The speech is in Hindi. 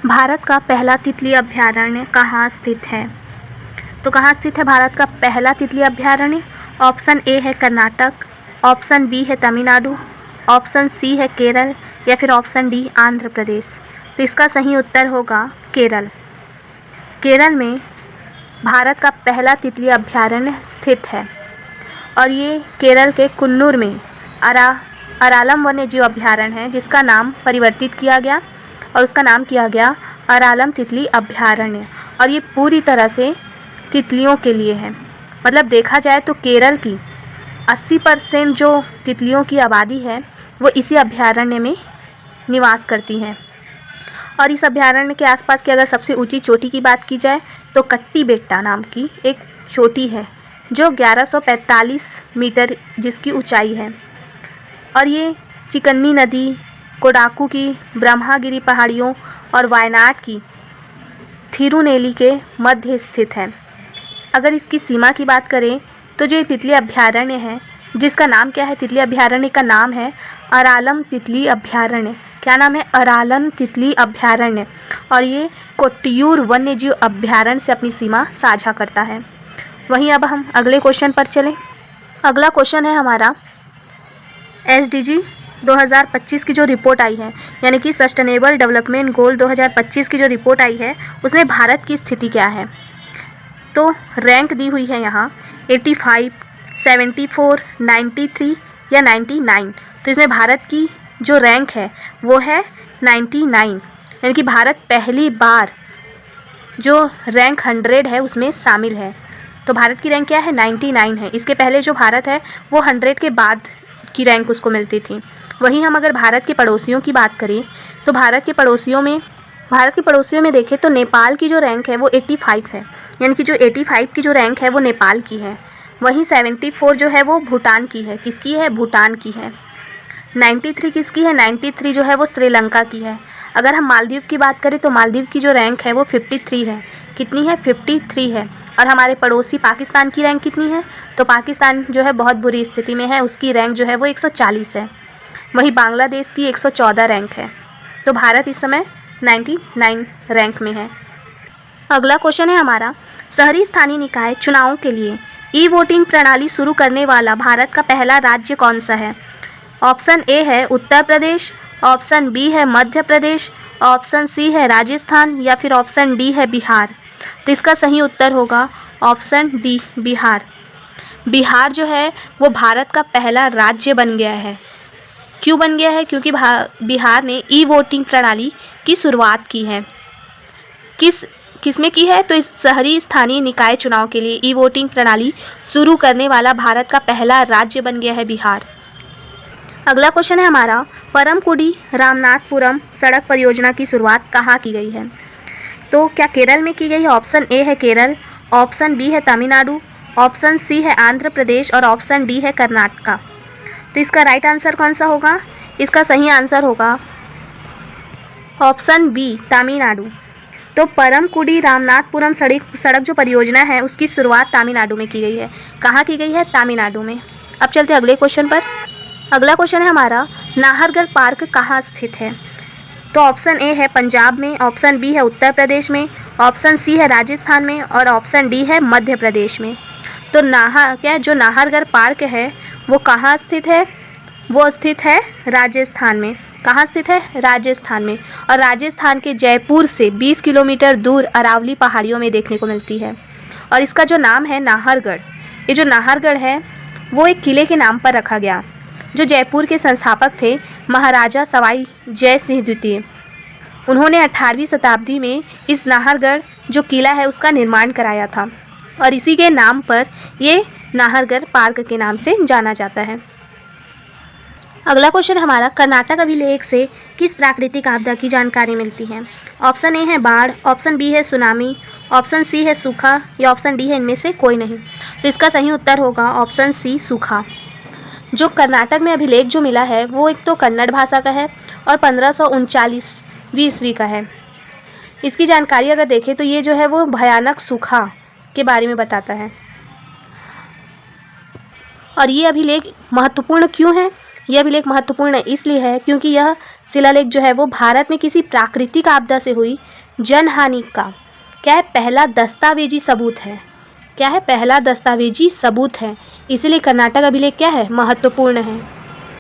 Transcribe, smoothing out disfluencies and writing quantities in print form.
भारत का पहला तितली अभयारण्य कहाँ स्थित है? तो कहाँ स्थित है भारत का पहला तितली अभयारण्य? ऑप्शन ए है कर्नाटक, ऑप्शन बी है तमिलनाडु, ऑप्शन सी है केरल या फिर ऑप्शन डी आंध्र प्रदेश। तो इसका सही उत्तर होगा केरल। केरल में भारत का पहला तितली अभयारण्य स्थित है और ये केरल के कुन्नूर में अरालम वन्यजीव अभयारण्य है, जिसका नाम परिवर्तित किया गया और उसका नाम किया गया अरालम तितली अभयारण्य। और ये पूरी तरह से तितलियों के लिए है। मतलब देखा जाए तो केरल की 80% जो तितलियों की आबादी है वो इसी अभयारण्य में निवास करती हैं। और इस अभयारण्य के आसपास की अगर सबसे ऊंची चोटी की बात की जाए तो कट्टी बेट्टा नाम की एक चोटी है जो 1145 मीटर जिसकी ऊंचाई है। और ये चिकन्नी नदी, कोडाकू की ब्रह्मागिरी पहाड़ियों और वायनाड की थिरुनेली के मध्य स्थित है। अगर इसकी सीमा की बात करें तो जो ये तितली अभयारण्य है, जिसका नाम क्या है, तितली अभयारण्य का नाम है अरालम तितली अभयारण्य। क्या नाम है? अरालम तितली अभयारण्य। और ये कोट्टियूर वन्यजीव अभयारण्य से अपनी सीमा साझा करता है। वहीं अब हम अगले क्वेश्चन पर चलें। अगला क्वेश्चन है हमारा SDG 2025 की जो रिपोर्ट आई है, यानी कि सस्टेनेबल डेवलपमेंट गोल 2025 की जो रिपोर्ट आई है उसमें भारत की स्थिति क्या है? तो रैंक दी हुई है यहाँ 85, 74, 93 या 99। तो इसमें भारत की जो रैंक है वो है 99, यानी कि भारत पहली बार जो रैंक 100 है उसमें शामिल है। तो भारत की रैंक क्या है? 99 है। इसके पहले जो भारत है वो 100 के बाद की रैंक उसको मिलती थी। वहीं हम अगर भारत के पड़ोसियों की बात करें तो भारत के पड़ोसियों में देखें तो नेपाल की जो रैंक है वो 85 है, यानी कि जो 85 की जो रैंक है वो नेपाल की है। वहीं 74 जो है वो भूटान की है। किसकी है? भूटान की है। 93 किसकी है? 93 जो है वो श्रीलंका की है। अगर हम मालदीव की बात करें तो मालदीव की जो रैंक है वो 53 है। कितनी है? 53 है। और हमारे पड़ोसी पाकिस्तान की रैंक कितनी है? तो पाकिस्तान जो है बहुत बुरी स्थिति में है, उसकी रैंक जो है वो 140 है। वहीं बांग्लादेश की 114 रैंक है। तो भारत इस समय 99 रैंक में है। अगला क्वेश्चन है हमारा, शहरी स्थानीय निकाय चुनावों के लिए ई वोटिंग प्रणाली शुरू करने वाला भारत का पहला राज्य कौन सा है? ऑप्शन ए है उत्तर प्रदेश, ऑप्शन बी है मध्य प्रदेश, ऑप्शन सी है राजस्थान या फिर ऑप्शन डी है बिहार। तो इसका सही उत्तर होगा ऑप्शन डी, बिहार। बिहार जो है वो भारत का पहला राज्य बन गया है। क्यों बन गया है? क्योंकि बिहार ने ई वोटिंग प्रणाली की शुरुआत की है। किसमें की है? तो इस शहरी स्थानीय निकाय चुनाव के लिए ई वोटिंग प्रणाली शुरू करने वाला भारत का पहला राज्य बन गया है बिहार। अगला क्वेश्चन है हमारा, परमकुडी रामनाथपुरम सड़क परियोजना की शुरुआत कहाँ की गई है? तो क्या केरल में की गई है? ऑप्शन ए है केरल, ऑप्शन बी है तमिलनाडु, ऑप्शन सी है आंध्र प्रदेश और ऑप्शन डी है कर्नाटका। तो इसका राइट आंसर कौन सा होगा? इसका सही आंसर होगा ऑप्शन बी, तमिलनाडु। तो परमकुडी रामनाथपुरम सड़क जो परियोजना है उसकी शुरुआत तमिलनाडु में की गई है। कहाँ की गई है? तमिलनाडु में। अब चलते हैं अगले क्वेश्चन पर। अगला क्वेश्चन है हमारा, नाहरगढ़ पार्क कहाँ स्थित है? तो ऑप्शन ए है पंजाब में, ऑप्शन बी है उत्तर प्रदेश में, ऑप्शन सी है राजस्थान में और ऑप्शन डी है मध्य प्रदेश में। तो जो नाहरगढ़ पार्क है वो कहाँ स्थित है? वो स्थित है राजस्थान में। कहाँ स्थित है? राजस्थान में। और राजस्थान के जयपुर से 20 किलोमीटर दूर अरावली पहाड़ियों में देखने को मिलती है। और इसका जो नाम है नाहरगढ़, ये जो नाहरगढ़ है वो एक किले के नाम पर रखा गया। जो जयपुर के संस्थापक थे महाराजा सवाई जय सिंह द्वितीय, उन्होंने 18वीं शताब्दी में इस नाहरगढ़ जो किला है उसका निर्माण कराया था और इसी के नाम पर ये नाहरगढ़ पार्क के नाम से जाना जाता है। अगला क्वेश्चन हमारा, कर्नाटक अभिलेख से किस प्राकृतिक आपदा की जानकारी मिलती है? ऑप्शन ए है बाढ़, ऑप्शन बी है सुनामी, ऑप्शन सी है सूखा या ऑप्शन डी है इनमें से कोई नहीं। तो इसका सही उत्तर होगा ऑप्शन सी, सूखा। जो कर्नाटक में अभिलेख जो मिला है वो एक तो कन्नड़ भाषा का है और 1539 ईस्वी का है। इसकी जानकारी अगर देखें तो ये जो है वो भयानक सूखा के बारे में बताता है। और ये अभिलेख महत्वपूर्ण क्यों है? यह अभिलेख महत्वपूर्ण इसलिए है क्योंकि यह शिलालेख जो है वो भारत में किसी प्राकृतिक आपदा से हुई जनहानि का क्या है, पहला दस्तावेजी सबूत है। क्या है, पहला दस्तावेजी सबूत है, इसलिए कर्नाटक अभिलेख क्या है, महत्वपूर्ण है।